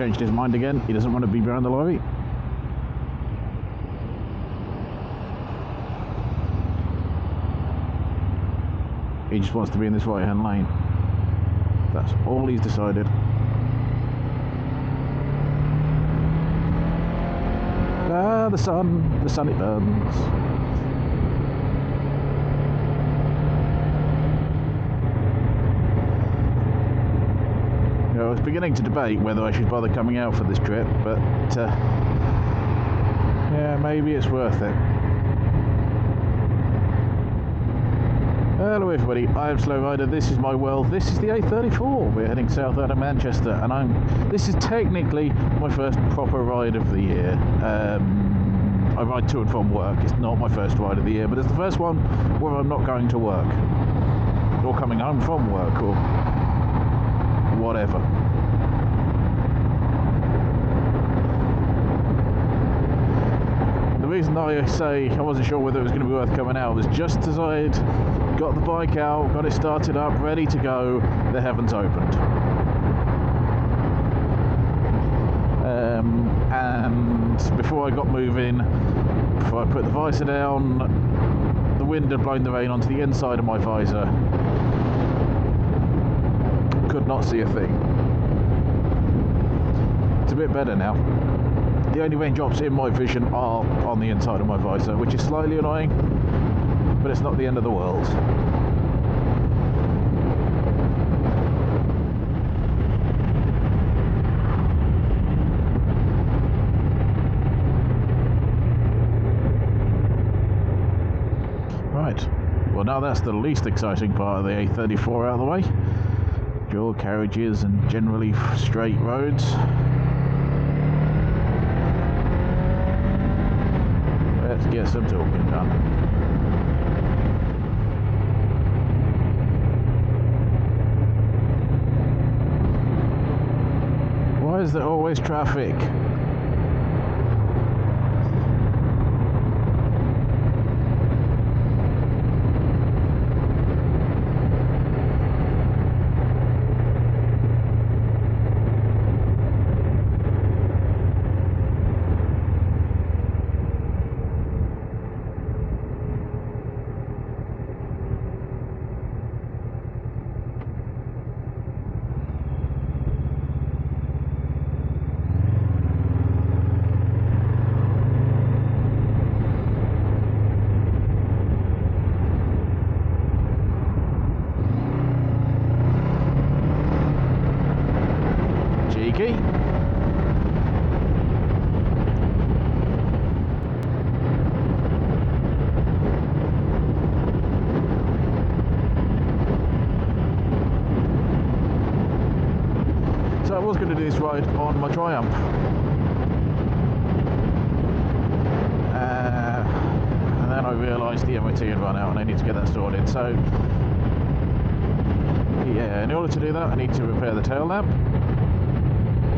changed his mind again. He doesn't want to be behind the lorry. He just wants to be in this right-hand lane. That's all he's decided. Ah, the sun it burns. I was beginning to debate whether I should bother coming out for this trip, but yeah, maybe it's worth it. Hello everybody, I am Slow Rider, this is my world, this is the A34. We're heading south out of Manchester, and this is technically my first proper ride of the year. I ride to and from work, it's not my first ride of the year, but it's the first one where I'm not going to work, or coming home from work, or whatever. The reason I say I wasn't sure whether it was going to be worth coming out was just as I'd got the bike out, got it started up, ready to go, the heavens opened. And before I got moving, before I put the visor down, the wind had blown the rain onto the inside of my visor. Could not see a thing. It's a bit better now. The only raindrops in my vision are on the inside of my visor, which is slightly annoying, but it's not the end of the world. Right, well now that's the least exciting part of the A34 out of the way. Dual carriages and generally straight roads. Let's get some talking done. Why is there always traffic? Cheeky. So I was going to do this ride on my Triumph. And then I realised the MOT had run out and I need to get that sorted. So yeah, in order to do that I need to repair the tail lamp,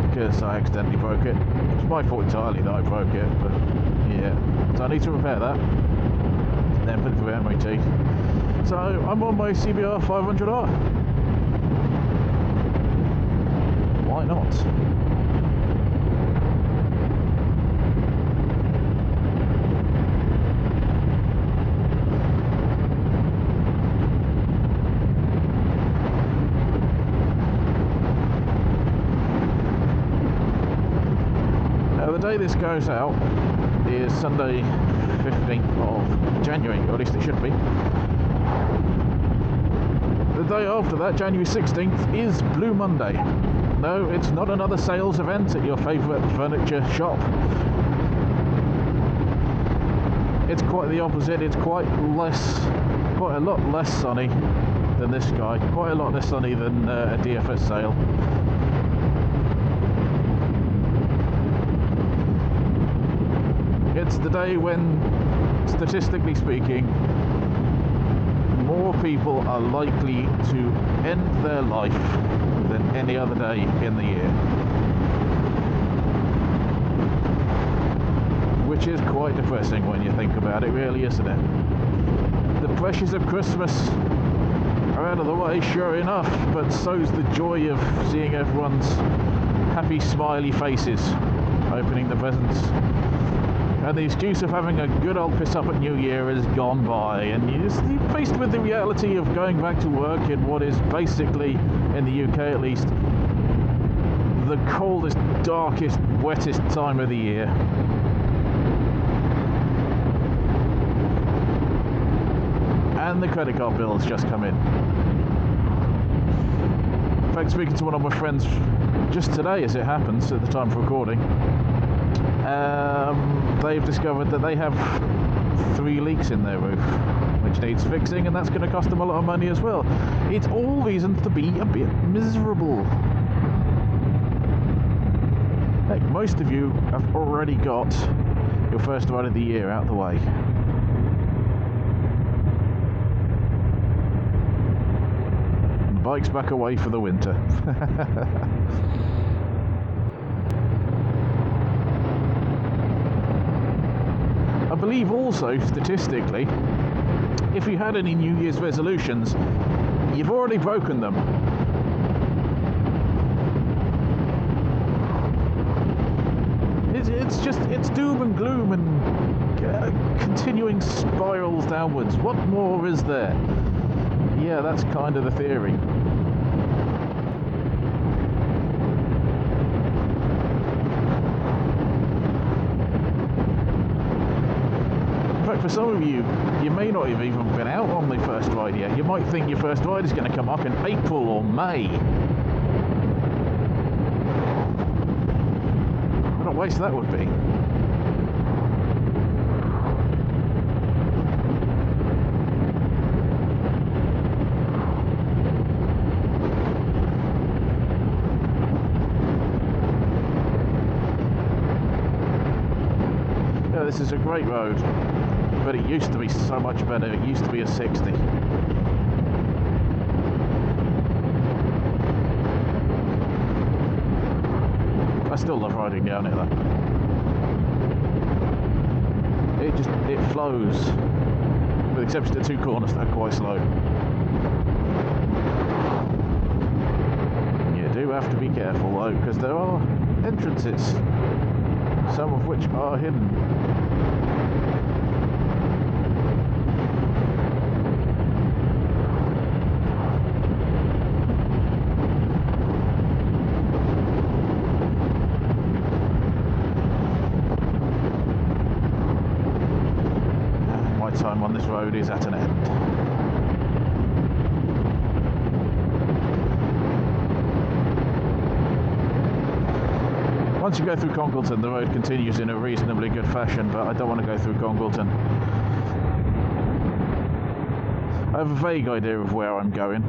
because I accidentally broke it. It's my fault entirely that I broke it, but yeah. So I need to repair that, then put it through MOT. So I'm on my CBR 500R. Why not? The day this goes out is Sunday 15th of January, or at least it should be. The day after that, January 16th, is Blue Monday. No, it's not another sales event at your favourite furniture shop. It's quite the opposite. It's quite a lot less sunny than this guy. Quite a lot less sunny than a DFS sale. It's the day when, statistically speaking, more people are likely to end their life than any other day in the year. Which is quite depressing when you think about it, really, isn't it? The pressures of Christmas are out of the way, sure enough, but so's the joy of seeing everyone's happy smiley faces opening the presents. And the excuse of having a good old piss up at New Year has gone by, and you're faced with the reality of going back to work in what is basically, in the UK at least, the coldest, darkest, wettest time of the year. And the credit card bills just come in. In fact, speaking to one of my friends just today, as it happens, at the time of recording, they've discovered that they have 3 leaks in their roof, which needs fixing, and that's going to cost them a lot of money as well. It's all reasons to be a bit miserable. Heck, most of you have already got your first ride of the year out of the way. Bike's back away for the winter. I believe also, statistically, if you had any New Year's resolutions, you've already broken them. It's doom and gloom and continuing spirals downwards. What more is there? Yeah, that's kind of the theory. In fact, for some of you, you may not have even been out on the first ride yet. You might think your first ride is going to come up in April or May. What a waste that would be. This is a great road, but it used to be so much better. It used to be a 60. I still love riding down it though. It flows, with the exception of 2 corners that are quite slow. You do have to be careful though, because there are entrances, some of which are hidden. My time on this road is at an end. Once you go through Congleton, the road continues in a reasonably good fashion, but I don't want to go through Congleton. I have a vague idea of where I'm going.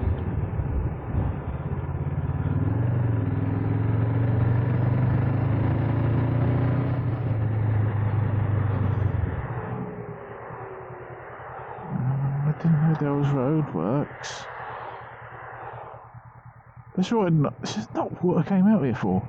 I didn't know there was roadworks. This is not what I came out here for.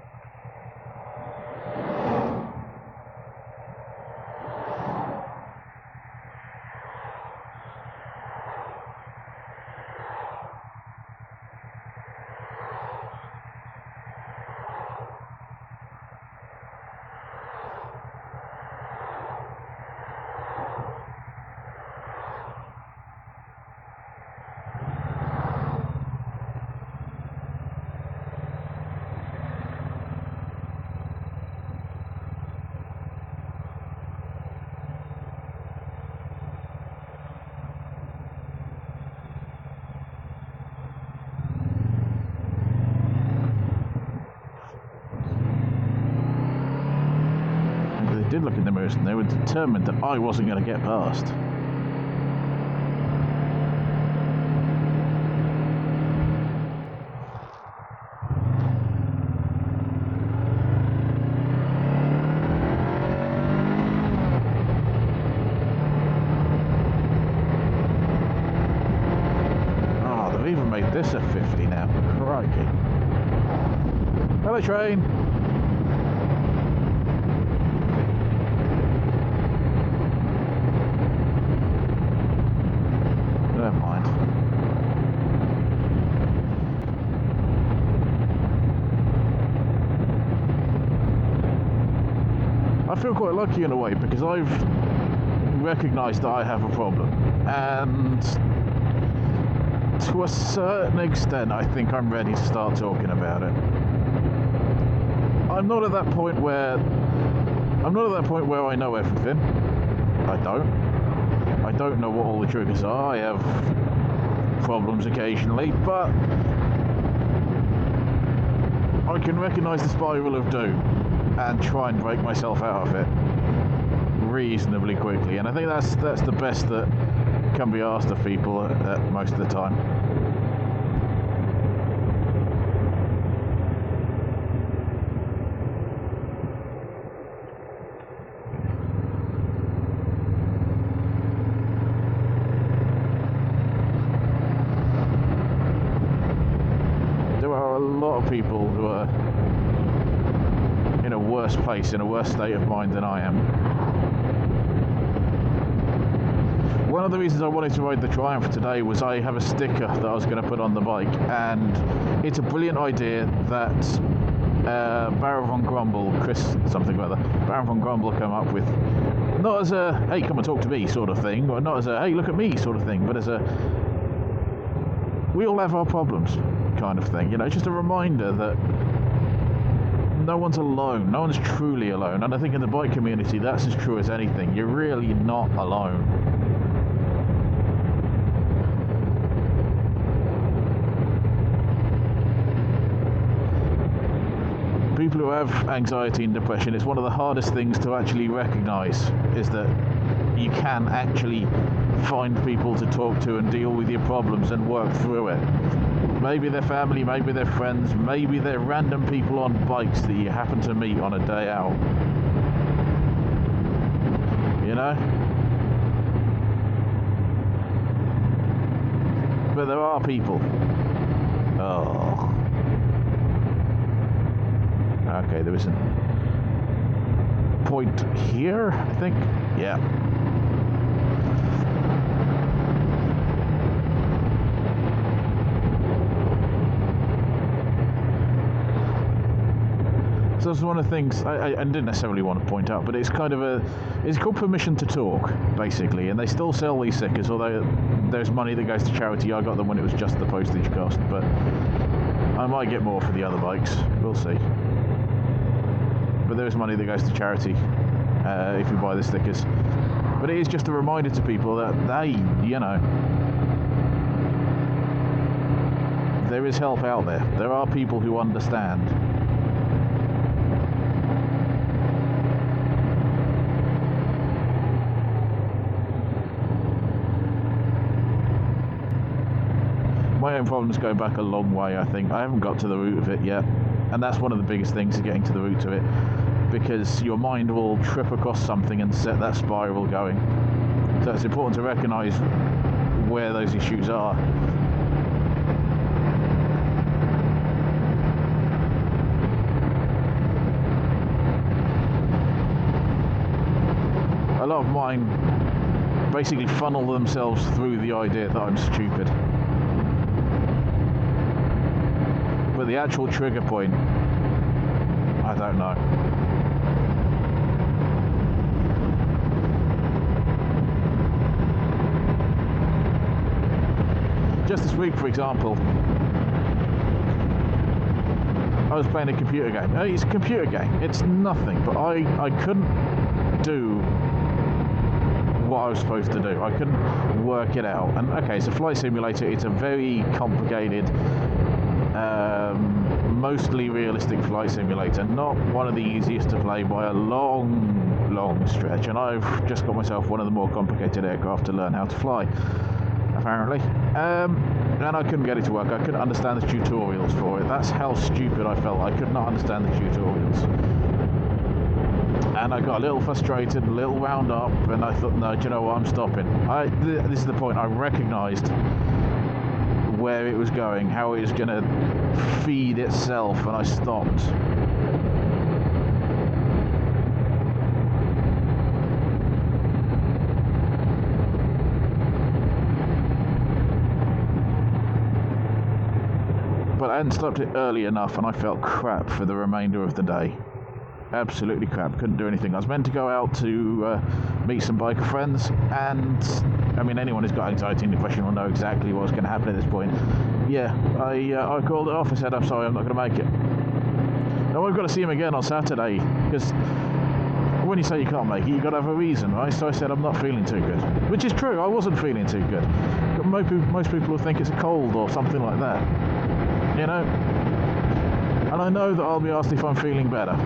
Did look in the mirrors and they were determined that I wasn't going to get past. Oh, they've even made this a 50 now. Crikey. Hello, train. Never mind. feel quite lucky in a way because I've recognised that I have a problem, and to a certain extent I think I'm ready to start talking about it. I'm not at that point where I know everything. I don't know what all the triggers are. I have problems occasionally, but I can recognise the spiral of doom and try and break myself out of it reasonably quickly, and I think that's the best that can be asked of people at most of the time. There are a lot of people who are in a worse place, in a worse state of mind than I am. One of the reasons I wanted to ride the Triumph today was I have a sticker that I was going to put on the bike, and it's a brilliant idea that Baron von Grumble, Baron von Grumble came up with, not as a, hey, come and talk to me sort of thing, or not as a, hey, look at me sort of thing, but as a, we all have our problems kind of thing, just a reminder that no one's alone, no one's truly alone, and I think in the bike community that's as true as anything. You're really not alone. People who have anxiety and depression, it's one of the hardest things to actually recognise, is that you can actually find people to talk to and deal with your problems and work through it. Maybe they're family, maybe they're friends, maybe they're random people on bikes that you happen to meet on a day out. But there are people. Oh. Okay, there isn't. Point here, I think. Yeah. So that's one of the things I didn't necessarily want to point out, but it's kind of it's called permission to talk, basically, and they still sell these stickers, although there's money that goes to charity. I got them when it was just the postage cost, but I might get more for the other bikes, we'll see. But there is money that goes to charity if you buy the stickers. But it is just a reminder to people that, hey, there is help out there. There are people who understand. My own problems go back a long way, I think. I haven't got to the root of it yet. And that's one of the biggest things, getting to the root of it. Because your mind will trip across something and set that spiral going. So it's important to recognise where those issues are. A lot of mine basically funnel themselves through the idea that I'm stupid. But the actual trigger point, I don't know. Just this week, for example, I was playing a computer game. It's a computer game. It's nothing, but I couldn't do what I was supposed to do. I couldn't work it out. And okay, it's a flight simulator. It's a very complicated, mostly realistic flight simulator. Not one of the easiest to play by a long stretch. And I've just got myself one of the more complicated aircraft to learn how to fly, apparently. And I couldn't get it to work. I couldn't understand the tutorials for it. That's how stupid I felt. I could not understand the tutorials. And I got a little frustrated, a little wound up, and I thought, no, do you know what, I'm stopping. This is the point. I recognised where it was going, how it was going to feed itself, and I stopped. But I hadn't stopped it early enough, and I felt crap for the remainder of the day. Absolutely crap. Couldn't do anything. I was meant to go out to meet some biker friends, and I mean, anyone who's got anxiety and depression will know exactly what's going to happen at this point. Yeah, I called it off. I said, I'm sorry, I'm not going to make it. Now I've got to see him again on Saturday, because when you say you can't make it, you've got to have a reason, right? So I said I'm not feeling too good, which is true. I wasn't feeling too good. But most people will think it's a cold or something like that, you know? And I know that I'll be asked if I'm feeling better.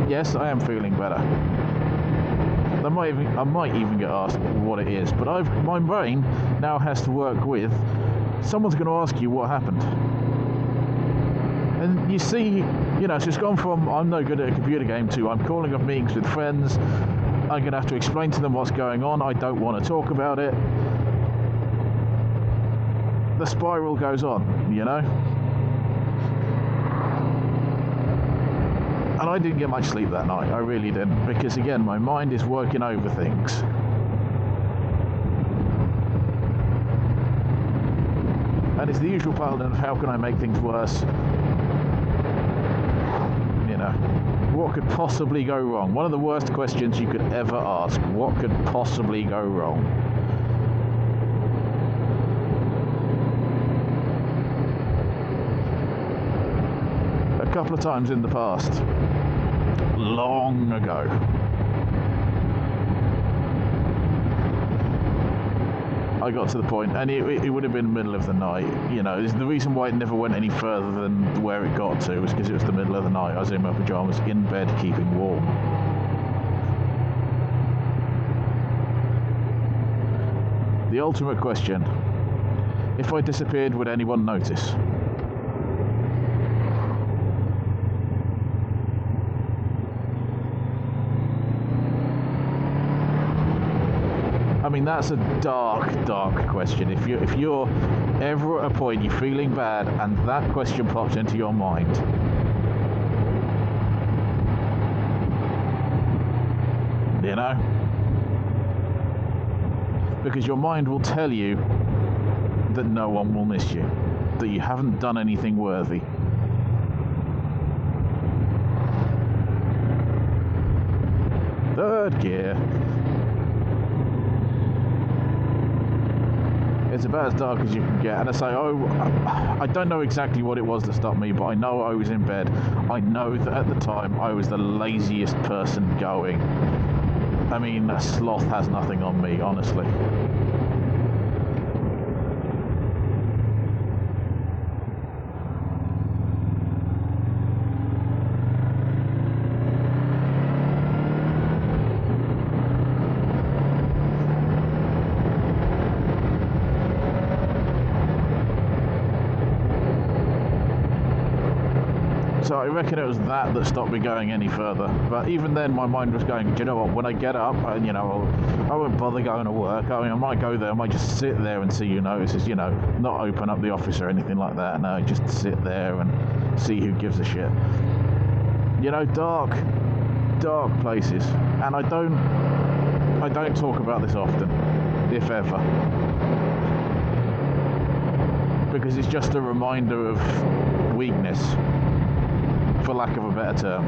Yes, I am feeling better. I might even get asked what it is, but my brain now has to work with, someone's going to ask you what happened. And you see, you know, so it's gone from I'm no good at a computer game to I'm calling off meetings with friends, I'm going to have to explain to them what's going on, I don't want to talk about it. The spiral goes on, you know? And I didn't get much sleep that night, I really didn't, because again, my mind is working over things. And it's the usual pattern of how can I make things worse? You know, what could possibly go wrong? One of the worst questions you could ever ask. What could possibly go wrong? A couple of times in the past, long ago, I got to the point, and it would have been the middle of the night, you know. The reason why it never went any further than where it got to was because it was the middle of the night. I was in my pyjamas, in bed, keeping warm. The ultimate question: if I disappeared, would anyone notice? I mean, that's a dark, dark question. If you're ever at a point you're feeling bad and that question pops into your mind, you know, because your mind will tell you that no one will miss you, that you haven't done anything worthy. Third gear. It's about as dark as you can get, and I say, I don't know exactly what it was that stopped me, but I know I was in bed. I know that at the time I was the laziest person going. I mean, sloth has nothing on me, honestly. So I reckon it was that stopped me going any further. But even then, my mind was going, do you know what, when I get up, and, you know, I won't bother going to work. I mean, I might go there, I might just sit there and see who notices, you know, not open up the office or anything like that. No, just sit there and see who gives a shit. You know, dark places. And I don't talk about this often, if ever. Because it's just a reminder of weakness, for lack of a better term.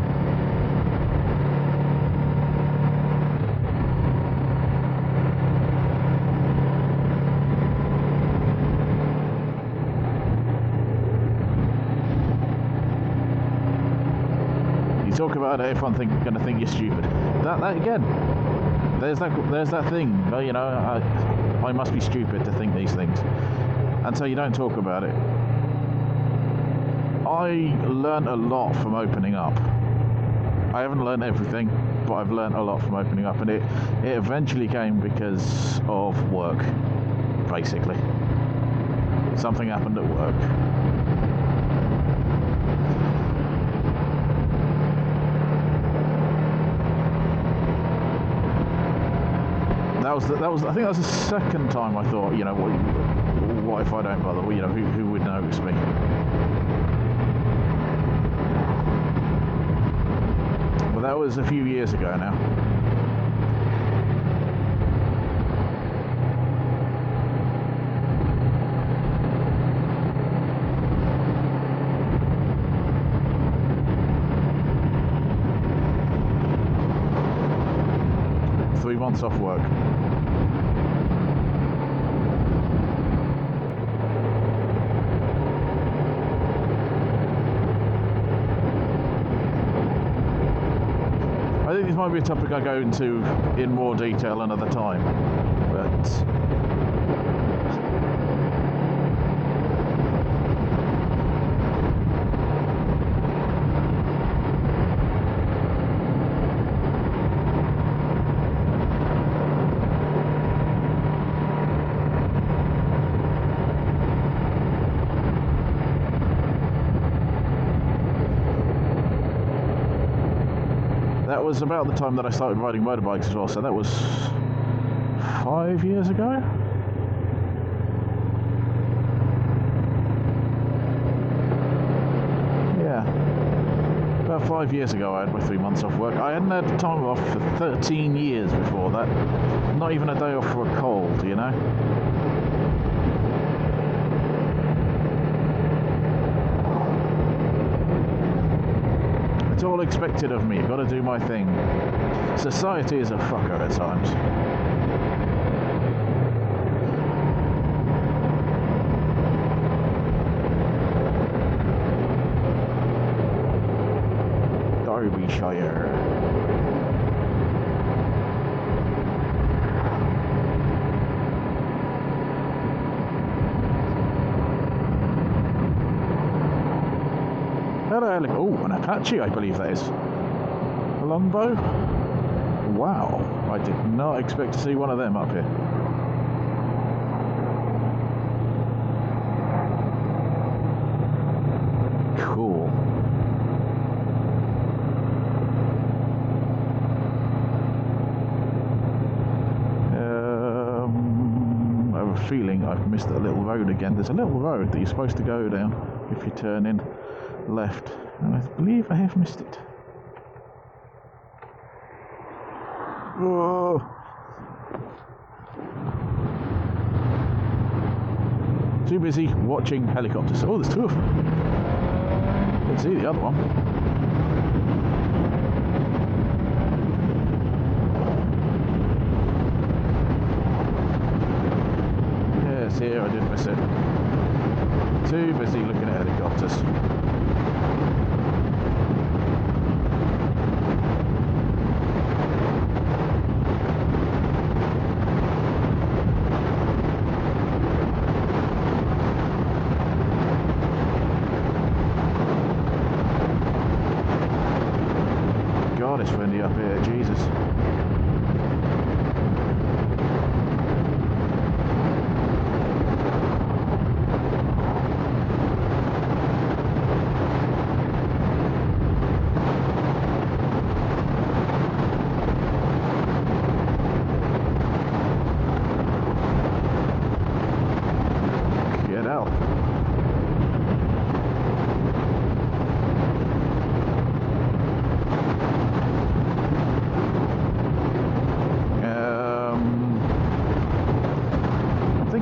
You talk about it, everyone going to think you're stupid. That again, there's that thing. You know, I must be stupid to think these things, and so you don't talk about it. I learned a lot from opening up. I haven't learned everything, but I've learned a lot from opening up, and it eventually came because of work, basically. Something happened at work. I think that was the second time I thought, you know, what if I don't bother? Well, you know, who would notice me? But that was a few years ago now. 3 months off work. I think this might be a topic I go into in more detail another time, but that was about the time that I started riding motorbikes as well, so that was 5 years ago? Yeah. About 5 years ago I had my 3 months off work. I hadn't had time off for 13 years before that. Not even a day off for a cold, you know? It's all expected of me, gotta do my thing. Society is a fucker at times. Derbyshire. Oh, an Apache, I believe that is. A longbow? Wow, I did not expect to see one of them up here. Cool. I have a feeling I've missed a little road again. There's a little road that you're supposed to go down if you turn in left, and I believe I have missed it. Oh. Too busy watching helicopters. Oh, there's 2 of them. Let's see the other one. Yes, here, I did miss it. Too busy looking at helicopters. God, it's windy up here, Jesus.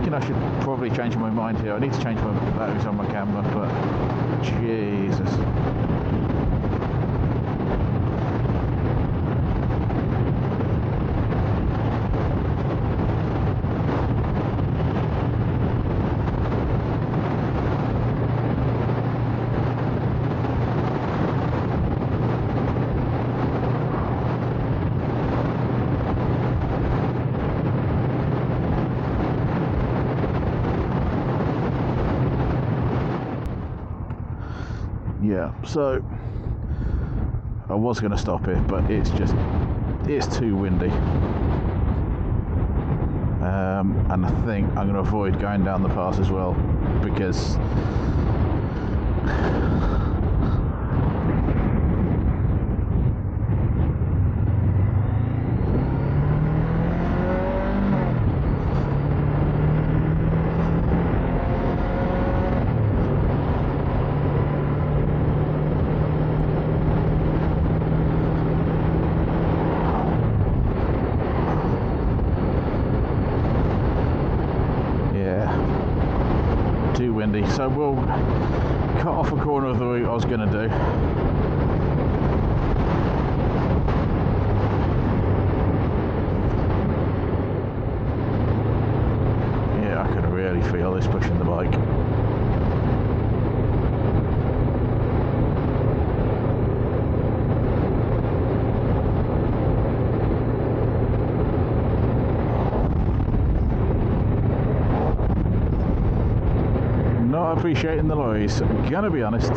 I should probably change my mind here. I need to change my batteries on my camera, but Jesus. Yeah, so I was going to stop here, but it's too windy. And I think I'm going to avoid going down the pass as well, because too windy, so we'll cut off a corner of the route I was going to do. feel this pushing the bike. Not appreciating the lorries, gonna be honest.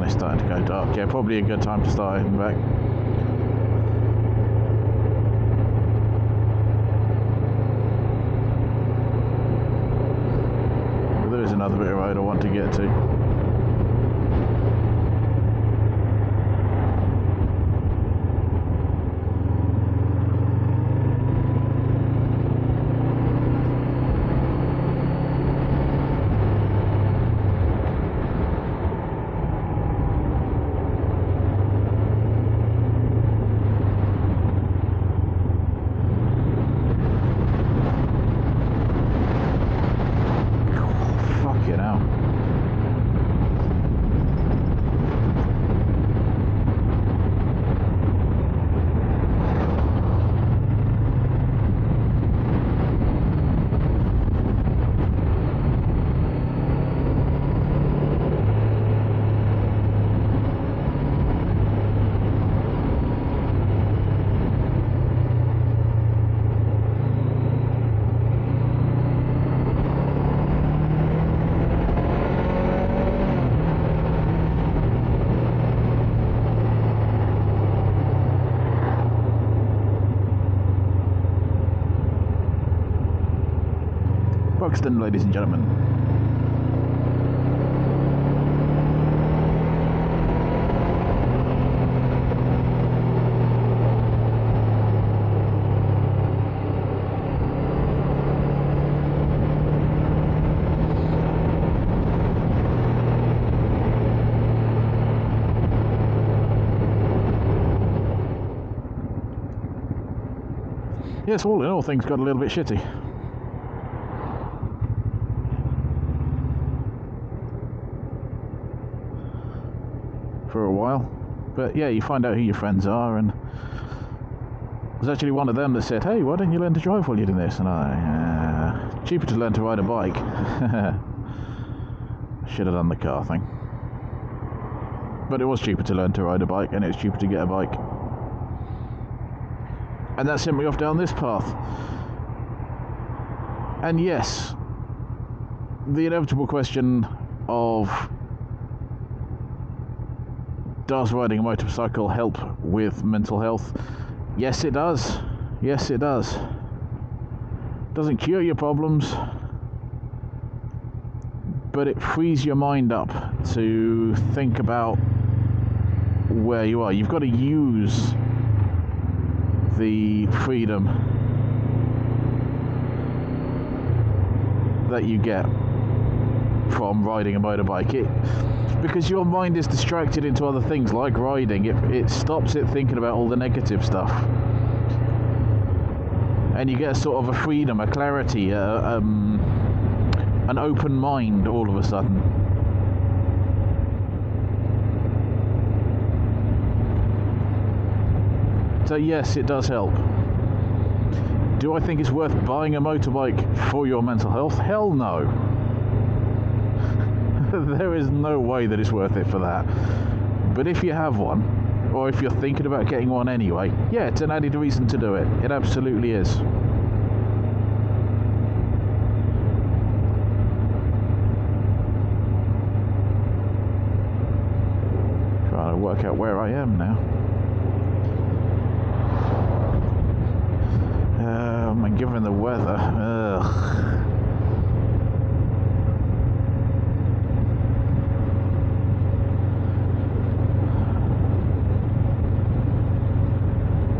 Starting to go dark. Yeah, probably a good time to start heading back. But there is another bit of road I want to get to. Buxton, ladies and gentlemen. Yes, all in all, things got a little bit shitty. For a while, but yeah, you find out who your friends are, and there's actually one of them that said, "Hey, why don't you learn to drive while you're doing this?" And cheaper to learn to ride a bike. Should have done the car thing, but it was cheaper to learn to ride a bike, and it was cheaper to get a bike, and that sent me off down this path. And yes, the inevitable question of, does riding a motorcycle help with mental health? Yes, it does. Yes, it does. Doesn't cure your problems, but it frees your mind up to think about where you are. You've got to use the freedom that you get from riding a motorbike. Because your mind is distracted into other things like riding, it stops it thinking about all the negative stuff, and you get a sort of a freedom, a clarity, an open mind all of a sudden. So yes, it does help. Do I think it's worth buying a motorbike for your mental health? Hell no. There is no way that it's worth it for that. But if you have one, or if you're thinking about getting one anyway, yeah, it's an added reason to do it. It absolutely is. Trying to work out where I am now. Given the weather,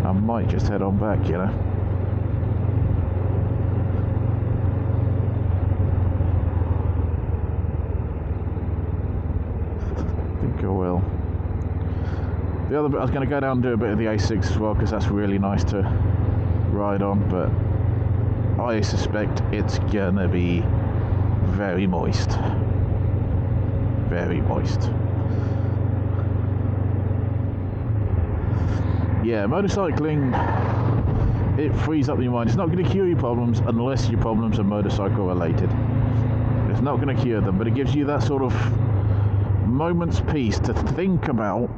I might just head on back, you know. The other bit, I was going to go down and do a bit of the A6 as well, because that's really nice to ride on, but I suspect it's going to be very moist. Very moist. Yeah, motorcycling, it frees up your mind. It's not going to cure your problems unless your problems are motorcycle related. It's not going to cure them, but it gives you that sort of moment's peace to think about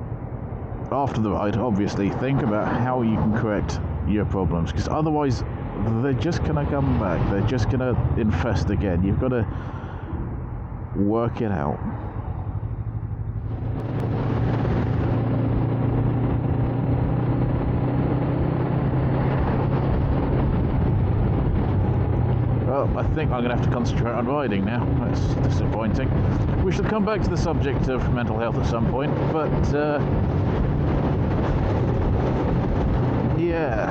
after the ride. Obviously, think about how you can correct your problems, because otherwise they're just going to come back. They're just going to infest again. You've got to work it out. Well, I think I'm going to have to concentrate on riding now. That's disappointing. We shall come back to the subject of mental health at some point, but yeah,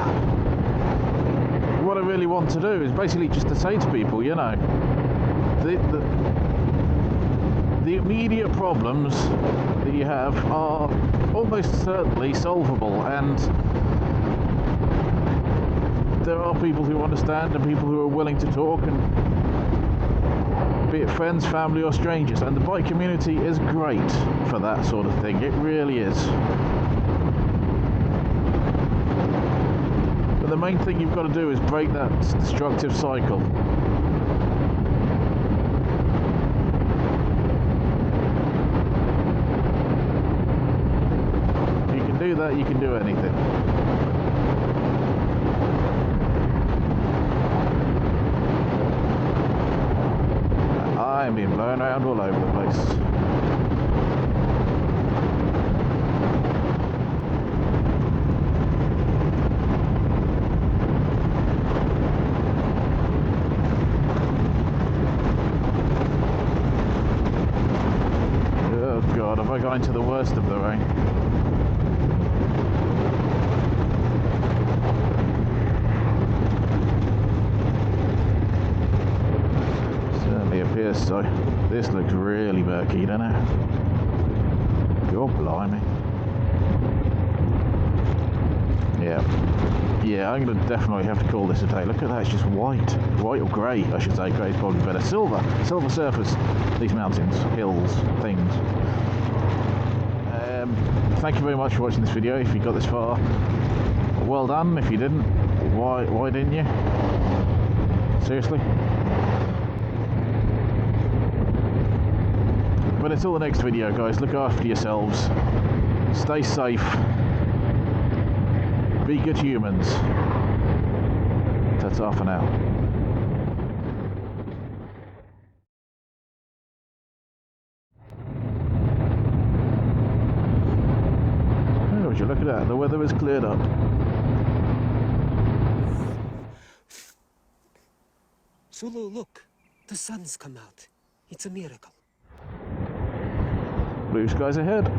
what I really want to do is basically just to say to people, you know, the immediate problems that you have are almost certainly solvable, and there are people who understand and people who are willing to talk, and be it friends, family or strangers, and the bike community is great for that sort of thing. It really is. But the main thing you've got to do is break that destructive cycle. If you can do that, you can do anything. I'm being blown around all over the place. Oh God, have I gone into the worst of the rain? Appears so. This looks really murky, doesn't it? God blimey. Yeah, I'm going to definitely have to call this a day. Look at that, it's just white. White or grey, I should say. Grey is probably better. Silver surface. These mountains, hills, things. Thank you very much for watching this video. If you got this far, well done. If you didn't, why didn't you? Seriously? But until the next video, guys, look after yourselves, stay safe, be good humans. Ta-ta for now. Oh, would you look at that, the weather has cleared up. Sulu, look, the sun's come out. It's a miracle. Blue skies ahead.